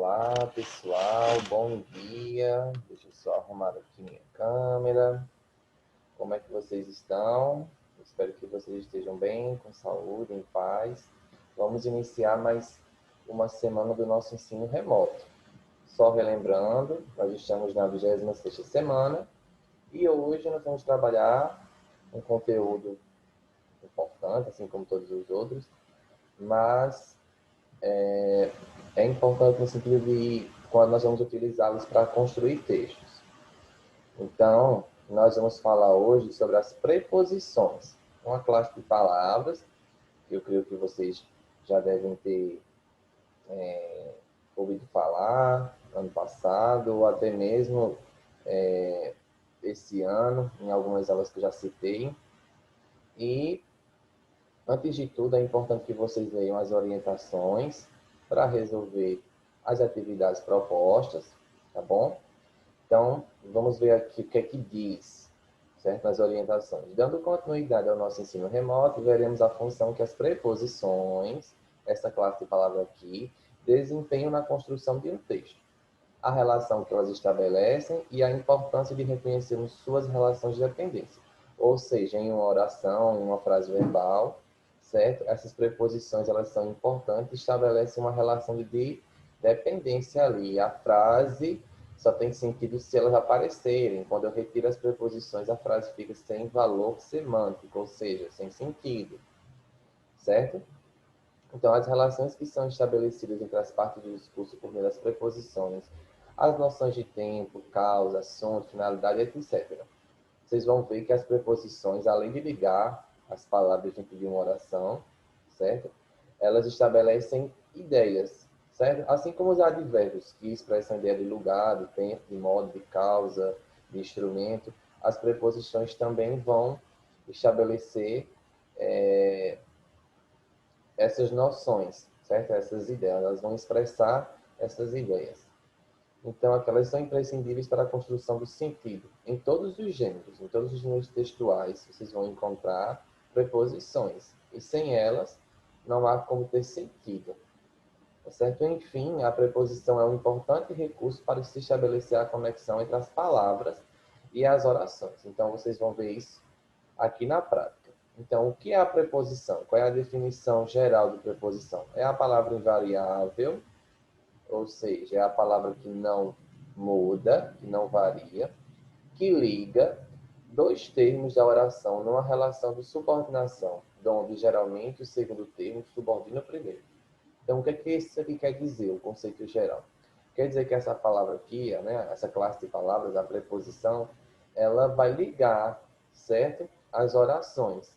Olá, pessoal, bom dia. Deixa eu só arrumar aqui minha câmera. Como é que vocês estão? Espero que vocês estejam bem, com saúde, em paz. Vamos iniciar mais uma semana do nosso ensino remoto. Só relembrando, nós estamos na 26ª semana e hoje nós vamos trabalhar um conteúdo importante, assim como todos os outros, mas é importante no sentido de quando nós vamos utilizá-los para construir textos. Então, nós vamos falar hoje sobre as preposições, uma classe de palavras que eu creio que vocês já devem ter ouvido falar ano passado, ou até mesmo esse ano, em algumas aulas que eu já citei. E, antes de tudo, é importante que vocês leiam as orientações para resolver as atividades propostas, tá bom? Então, vamos ver aqui o que é que diz, certo? Nas orientações. Dando continuidade ao nosso ensino remoto, veremos a função que as preposições, essa classe de palavra aqui, desempenham na construção de um texto, a relação que elas estabelecem e a importância de reconhecermos suas relações de dependência. Ou seja, em uma oração, em uma frase verbal, certo? Essas preposições, elas são importantes, estabelecem uma relação de dependência ali. A frase só tem sentido se elas aparecerem. Quando eu retiro as preposições, a frase fica sem valor semântico, ou seja, sem sentido, certo? Então, as relações que são estabelecidas entre as partes do discurso por meio das preposições, as noções de tempo, causa, assunto, finalidade, etc. Vocês vão ver que as preposições, além de ligar as palavras dentro de uma oração, certo? Elas estabelecem ideias, certo? Assim como os advérbios, que expressam a ideia de lugar, de tempo, de modo, de causa, de instrumento, as preposições também vão estabelecer essas noções, certo? Essas ideias, elas vão expressar essas ideias. Então, aquelas são imprescindíveis para a construção do sentido. Em todos os gêneros textuais, vocês vão encontrar preposições. E sem elas, não há como ter sentido. Certo? Enfim, a preposição é um importante recurso para se estabelecer a conexão entre as palavras e as orações. Então, vocês vão ver isso aqui na prática. Então, o que é a preposição? Qual é a definição geral de preposição? É a palavra invariável, ou seja, é a palavra que não muda, que não varia, que liga dois termos da oração numa relação de subordinação, onde geralmente o segundo termo subordina o primeiro. Então, o que é que isso aqui quer dizer, o conceito geral? Quer dizer que essa palavra aqui, né, essa classe de palavras, a preposição, ela vai ligar, certo? As orações,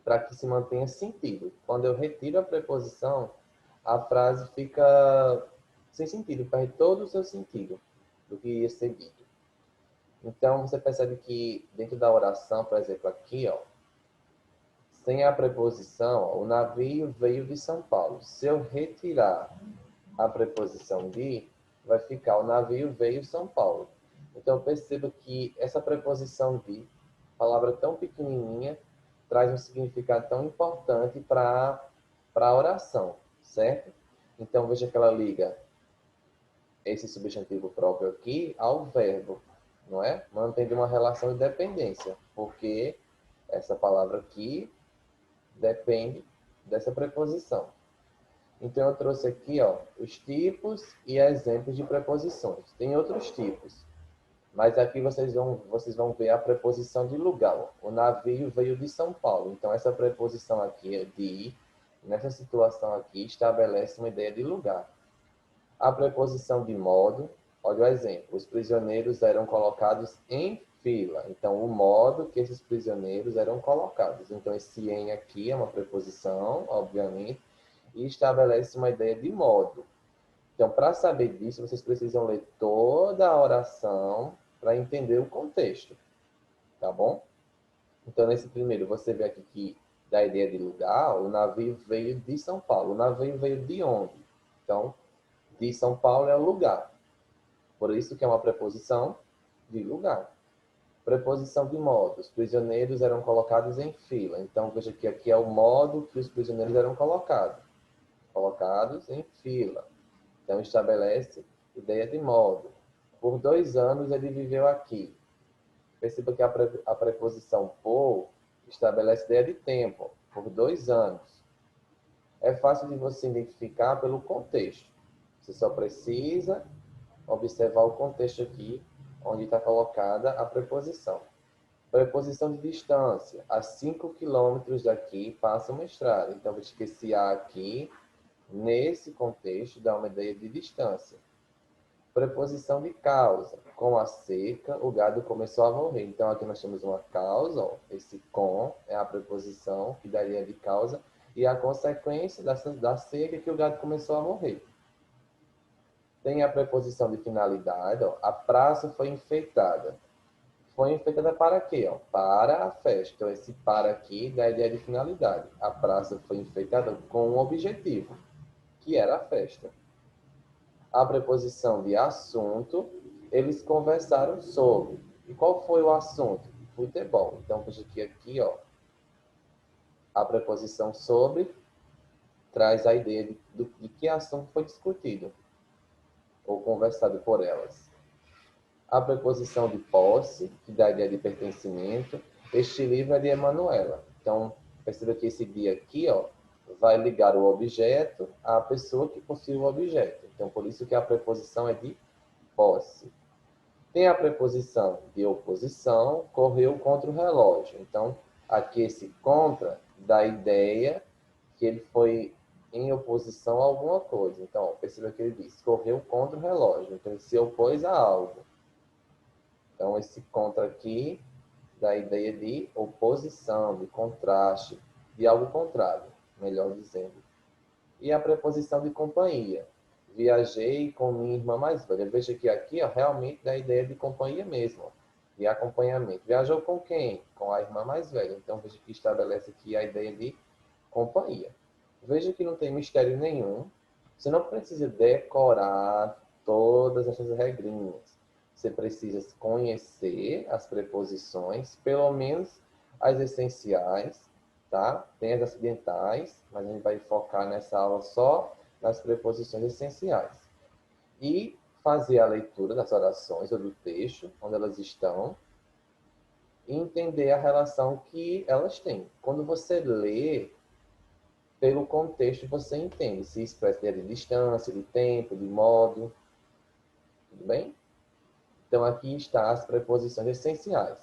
para que se mantenha sentido. Quando eu retiro a preposição, a frase fica sem sentido, perde todo o seu sentido do que ia ser dito. Então, você percebe que dentro da oração, por exemplo, aqui, ó, sem a preposição, ó, o navio veio de São Paulo. Se eu retirar a preposição de, vai ficar o navio veio de São Paulo. Então, perceba que essa preposição de, palavra tão pequenininha, traz um significado tão importante para a oração, certo? Então, veja que ela liga esse substantivo próprio aqui ao verbo, não é? Mantendo uma relação de dependência, porque essa palavra aqui depende dessa preposição. Então, eu trouxe aqui, ó, os tipos e exemplos de preposições. Tem outros tipos, mas aqui vocês vão ver a preposição de lugar. Ó. O navio veio de São Paulo. Então, essa preposição aqui é de, nessa situação aqui, estabelece uma ideia de lugar. A preposição de modo, olha o exemplo. Os prisioneiros eram colocados em fila. Então, o modo que esses prisioneiros eram colocados. Então, esse em aqui é uma preposição, obviamente, e estabelece uma ideia de modo. Então, para saber disso, vocês precisam ler toda a oração para entender o contexto, tá bom? Então, nesse primeiro, você vê aqui que da ideia de lugar, o navio veio de São Paulo. O navio veio de onde? Então, de São Paulo é o lugar. Por isso que é uma preposição de lugar. Preposição de modo. Os prisioneiros eram colocados em fila. Então, veja que aqui é o modo que os prisioneiros eram colocados. Colocados em fila. Então, estabelece ideia de modo. Por 2 anos ele viveu aqui. Perceba que a preposição por estabelece ideia de tempo. Por 2 anos. É fácil de você identificar pelo contexto. Você só precisa observar o contexto aqui, onde está colocada a preposição. Preposição de distância. A 5 quilômetros daqui passa uma estrada. Então, vou esquecer A aqui. Nesse contexto, dá uma ideia de distância. Preposição de causa. Com a seca, o gado começou a morrer. Então, aqui nós temos uma causa. Ó. Esse com é a preposição que daria de causa. E a consequência da seca é que o gado começou a morrer. Tem a preposição de finalidade. Ó. A praça foi enfeitada. Foi enfeitada para quê? Ó? Para a festa. Então, esse para aqui dá a ideia de finalidade. A praça foi enfeitada com um objetivo, que era a festa. A preposição de assunto, eles conversaram sobre. E qual foi o assunto? Futebol. Então, veja que aqui, ó, a preposição sobre traz a ideia de que assunto foi discutido ou conversado por elas. A preposição de posse, que dá a ideia de pertencimento. Este livro é de Emanuela. Então, perceba que esse dia aqui, ó, vai ligar o objeto à pessoa que possui o objeto. Então, por isso que a preposição é de posse. Tem a preposição de oposição, correu contra o relógio. Então, aqui esse contra dá a ideia que ele foi em oposição a alguma coisa. Então, perceba que ele diz, correu contra o relógio. Então, ele se opôs a algo. Então, esse contra aqui dá a ideia de oposição, de contraste, de algo contrário, melhor dizendo. E a preposição de companhia. Viajei com minha irmã mais velha. Veja que aqui ó, realmente dá a ideia de companhia mesmo, ó, de acompanhamento. Viajou com quem? Com a irmã mais velha. Então, veja que estabelece aqui a ideia de companhia. Veja que não tem mistério nenhum. Você não precisa decorar todas essas regrinhas. Você precisa conhecer as preposições, pelo menos as essenciais, tá? Tem as acidentais, mas a gente vai focar nessa aula só nas preposições essenciais. E fazer a leitura das orações ou do texto, onde elas estão, e entender a relação que elas têm. Quando você lê, pelo contexto você entende se expressa de distância, de tempo, de modo. Tudo bem? Então, aqui estão as preposições essenciais.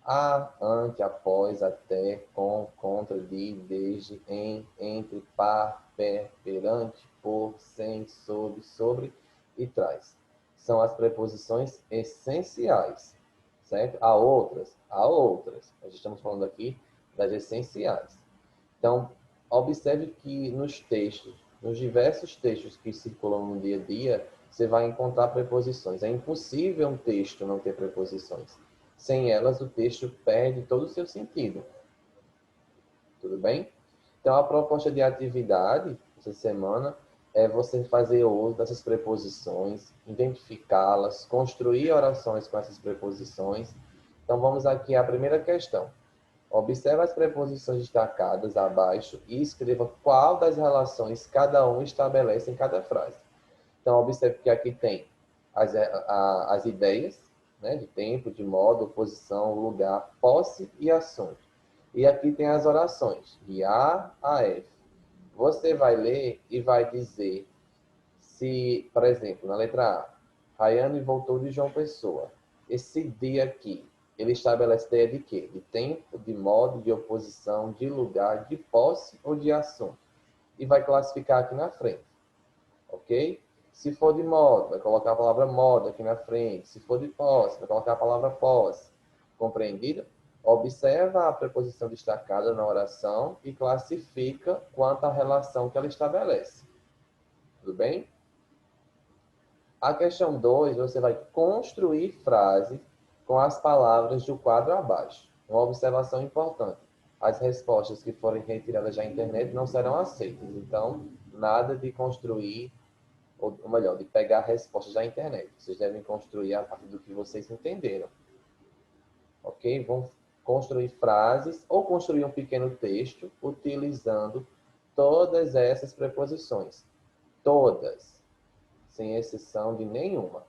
A, ante, após, até, com, contra, de, desde, em, entre, par, per, perante, por, sem, sobre e trás. São as preposições essenciais, certo? Há outras? Há outras. Nós estamos falando aqui das essenciais. Então, observe que nos textos, nos diversos textos que circulam no dia a dia, você vai encontrar preposições. É impossível um texto não ter preposições. Sem elas, o texto perde todo o seu sentido. Tudo bem? Então, a proposta de atividade essa semana é você fazer uso dessas preposições, identificá-las, construir orações com essas preposições. Então, vamos aqui à primeira questão. Observe as preposições destacadas abaixo e escreva qual das relações cada um estabelece em cada frase. Então, observe que aqui tem as ideias, né, de tempo, de modo, posição, lugar, posse e assunto. E aqui tem as orações, de A a F. Você vai ler e vai dizer se, por exemplo, na letra A, Rayane voltou de João Pessoa. Esse dia aqui, ele estabelece ideia de quê? De tempo, de modo, de oposição, de lugar, de posse ou de assunto. E vai classificar aqui na frente. Ok? Se for de modo, vai colocar a palavra modo aqui na frente. Se for de posse, vai colocar a palavra posse. Compreendido? Observa a preposição destacada na oração e classifica quanto à relação que ela estabelece. Tudo bem? A questão 2, você vai construir frases com as palavras do quadro abaixo. Uma observação importante. As respostas que forem retiradas da internet não serão aceitas. Então, nada de construir, ou melhor, de pegar respostas da internet. Vocês devem construir a partir do que vocês entenderam. Ok? Vão construir frases ou construir um pequeno texto utilizando todas essas preposições. Todas. sem exceção de nenhuma.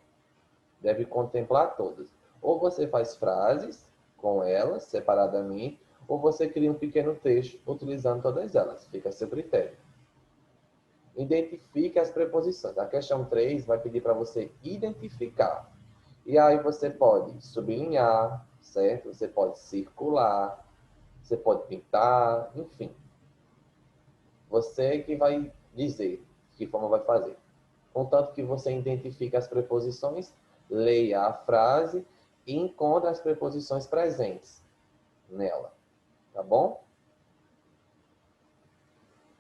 Deve contemplar todas. Ou você faz frases com elas, separadamente, ou você cria um pequeno texto utilizando todas elas. Fica a seu critério. Identifique as preposições. A questão 3 vai pedir para você identificar. E aí você pode sublinhar, certo? Você pode circular, você pode pintar, enfim. Você que vai dizer de que forma vai fazer. Contanto que você identifique as preposições, leia a frase e encontre as preposições presentes nela. Tá bom?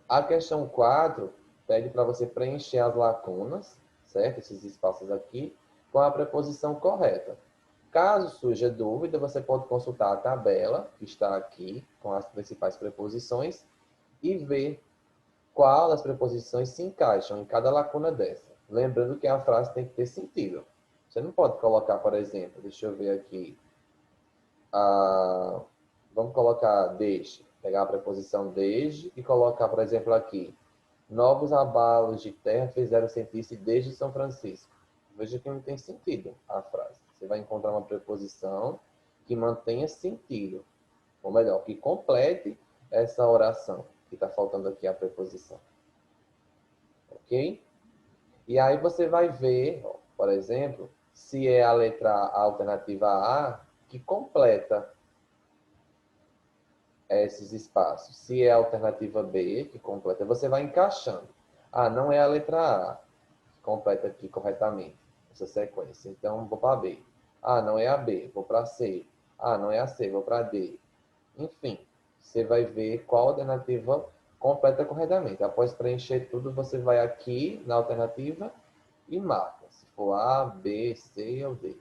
A questão 4 pede para você preencher as lacunas, certo? Esses espaços aqui, com a preposição correta. Caso surja dúvida, você pode consultar a tabela que está aqui com as principais preposições e ver qual das preposições se encaixam em cada lacuna dessa. Lembrando que a frase tem que ter sentido. Você não pode colocar, por exemplo, deixa eu ver aqui, vamos colocar desde, pegar a preposição desde e colocar, por exemplo, aqui, novos abalos de terra fizeram sentir-se desde São Francisco. Veja que não tem sentido a frase. Você vai encontrar uma preposição que mantenha sentido, ou melhor, que complete essa oração, que está faltando aqui a preposição. Ok? E aí você vai ver, por exemplo, se é a letra A, a alternativa A, que completa esses espaços. Se é a alternativa B, que completa, você vai encaixando. Ah, não é a letra A, que completa aqui corretamente essa sequência. Então, vou para B. Ah, não é a B, vou para C. Ah, não é a C, vou para D. Enfim, você vai ver qual alternativa completa corretamente. Após preencher tudo, você vai aqui na alternativa e marca. Se for A, B, C ou D.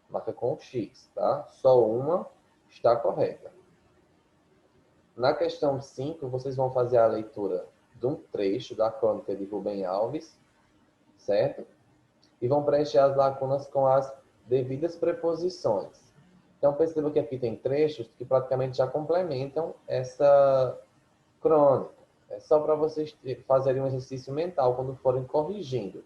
Marca com o X, tá? Só uma está correta. Na questão 5, vocês vão fazer a leitura de um trecho da crônica de Rubem Alves, certo? E vão preencher as lacunas com as devidas preposições. Então, perceba que aqui tem trechos que praticamente já complementam essa crônica. É só para vocês fazerem um exercício mental quando forem corrigindo.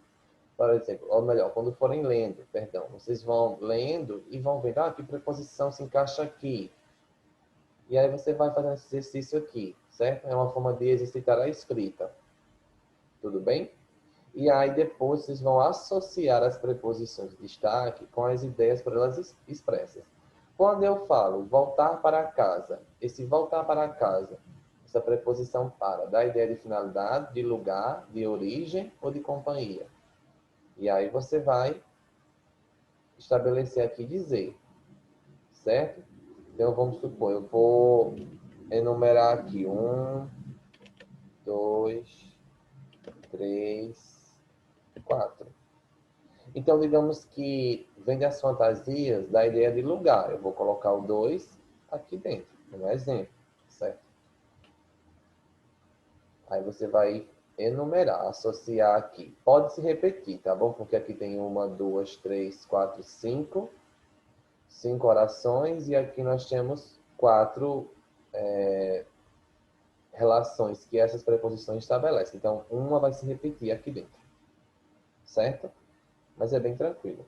Por exemplo, ou melhor, quando forem lendo, perdão. Vocês vão lendo e vão ver, que preposição se encaixa aqui. E aí você vai fazendo esse exercício aqui, certo? É uma forma de exercitar a escrita. Tudo bem? E aí depois vocês vão associar as preposições de destaque com as ideias por elas expressas. Quando eu falo voltar para casa, esse voltar para casa, essa preposição para, dá a ideia de finalidade, de lugar, de origem ou de companhia. E aí você vai estabelecer aqui dizer, certo? Então vamos supor, eu vou enumerar aqui 1, 2, 3, 4. Então, digamos que vem das fantasias da ideia de lugar. Eu vou colocar o 2 aqui dentro, como exemplo, certo? Aí você vai enumerar, associar aqui. Pode se repetir, tá bom? Porque aqui tem 1, 2, 3, 4, 5. 5 orações e aqui nós temos 4 relações que essas preposições estabelecem. Então, uma vai se repetir aqui dentro, certo? Mas é bem tranquilo.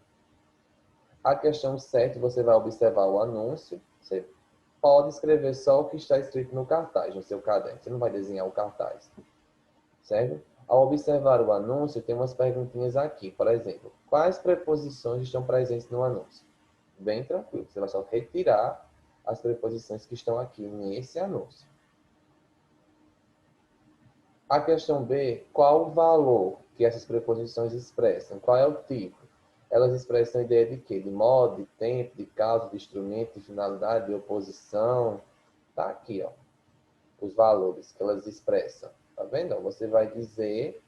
A questão 7, você vai observar o anúncio. Você pode escrever só o que está escrito no cartaz, no seu caderno. Você não vai desenhar o cartaz, certo? Ao observar o anúncio, tem umas perguntinhas aqui. Por exemplo, quais preposições estão presentes no anúncio? Bem tranquilo. Você vai só retirar as preposições que estão aqui nesse anúncio. A questão B, qual o valor que essas preposições expressam? Qual é o tipo? Elas expressam a ideia de quê? De modo, de tempo, de causa, de instrumento, de finalidade, de oposição. Tá aqui, ó. Os valores que elas expressam. Tá vendo? Você vai dizer...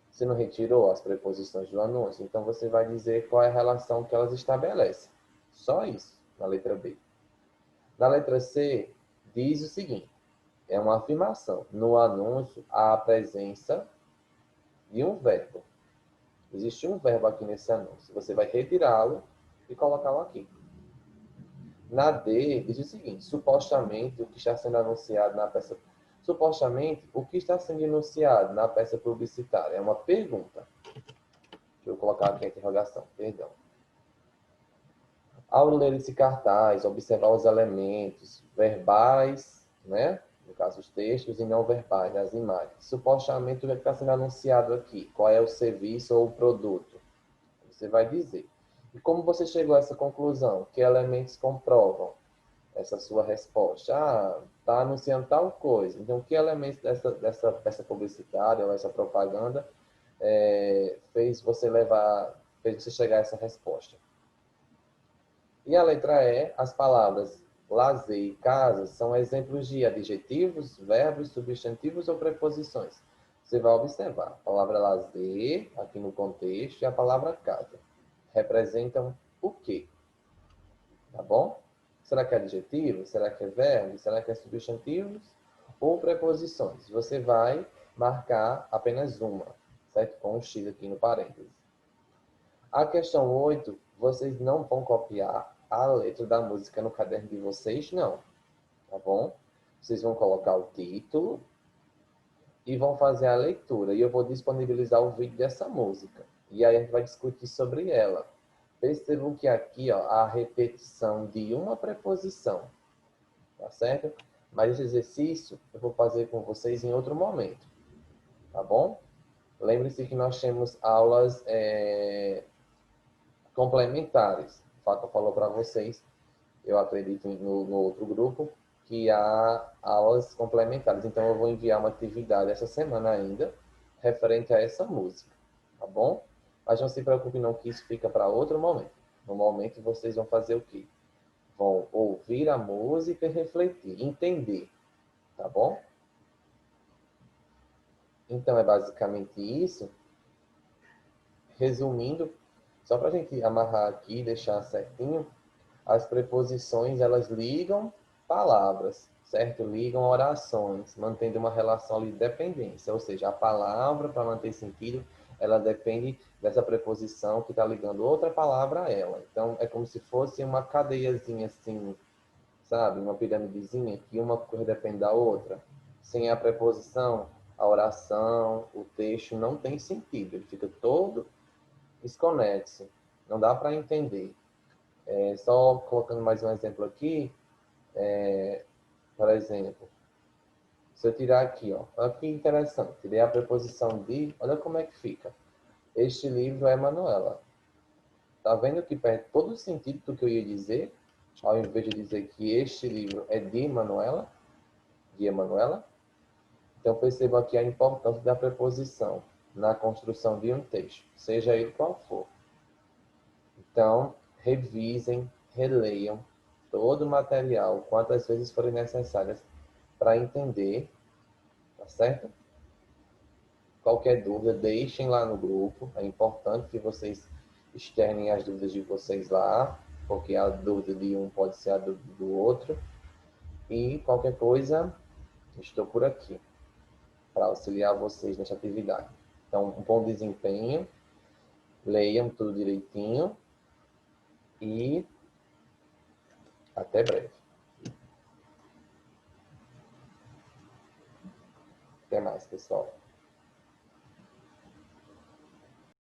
Você não retirou as preposições do anúncio, então você vai dizer qual é a relação que elas estabelecem. Só isso, na letra B. Na letra C, diz o seguinte. É uma afirmação. No anúncio, há a presença de um verbo. Existe um verbo aqui nesse anúncio. Você vai retirá-lo e colocá-lo aqui. Na D, diz o seguinte. Supostamente, o que está sendo anunciado na peça... Supostamente, o que está sendo anunciado na peça publicitária? É uma pergunta. Deixa eu colocar aqui a interrogação, perdão. Ao ler esse cartaz, observar os elementos verbais, né? No caso, os textos e não verbais, as imagens. Supostamente, o que está sendo anunciado aqui? Qual é o serviço ou o produto? Você vai dizer. E como você chegou a essa conclusão? Que elementos comprovam essa sua resposta? Ah, está anunciando tal coisa. Então, que elementos dessa publicidade ou essa propaganda fez você chegar a essa resposta? E a letra E, as palavras lazer e casa são exemplos de adjetivos, verbos, substantivos ou preposições. Você vai observar a palavra lazer, aqui no contexto, e a palavra casa. Representam o quê? Tá bom? Será que é adjetivo? Será que é verbo? Será que é substantivos? Ou preposições? Você vai marcar apenas uma, certo? Com um X aqui no parênteses. A questão 8, vocês não vão copiar a letra da música no caderno de vocês, não. Tá bom? Vocês vão colocar o título e vão fazer a leitura. E eu vou disponibilizar o vídeo dessa música. E aí a gente vai discutir sobre ela. Percebam que aqui, ó, a repetição de uma preposição. Tá certo? Mas esse exercício eu vou fazer com vocês em outro momento. Tá bom? Lembre-se que nós temos aulas complementares. O Faca falou para vocês, eu acredito no outro grupo, que há aulas complementares. Então, eu vou enviar uma atividade essa semana ainda, referente a essa música, tá bom? Mas não se preocupe não, que isso fica para outro momento. No momento, vocês vão fazer o quê? Vão ouvir a música e refletir, entender, tá bom? Então, é basicamente isso. Resumindo, só para a gente amarrar aqui e deixar certinho, as preposições, elas ligam palavras, certo? Ligam orações, mantendo uma relação ali de dependência. Ou seja, a palavra, para manter sentido, ela depende dessa preposição que está ligando outra palavra a ela. Então, é como se fosse uma cadeiazinha assim, sabe? Uma piramidezinha, que uma coisa depende da outra. Sem a preposição, a oração, o texto não tem sentido. Ele fica todo desconexo. Não dá para entender. Só colocando mais um exemplo aqui, por exemplo, se eu tirar aqui, ó, olha que interessante, tirei a preposição de, olha como é que fica. Este livro é Manuela. Tá vendo que perde todo o sentido do que eu ia dizer, ao invés de dizer que este livro é de Manuela, de Emanuela? Então perceba aqui a importância da preposição na construção de um texto, seja ele qual for. Então, revisem, releiam todo o material, quantas vezes forem necessárias, para entender, tá certo? Qualquer dúvida, deixem lá no grupo. É importante que vocês externem as dúvidas de vocês lá, porque a dúvida de um pode ser a dúvida do outro. E qualquer coisa, estou por aqui para auxiliar vocês nessa atividade. Então, um bom desempenho, leiam tudo direitinho e até breve. Até mais, pessoal.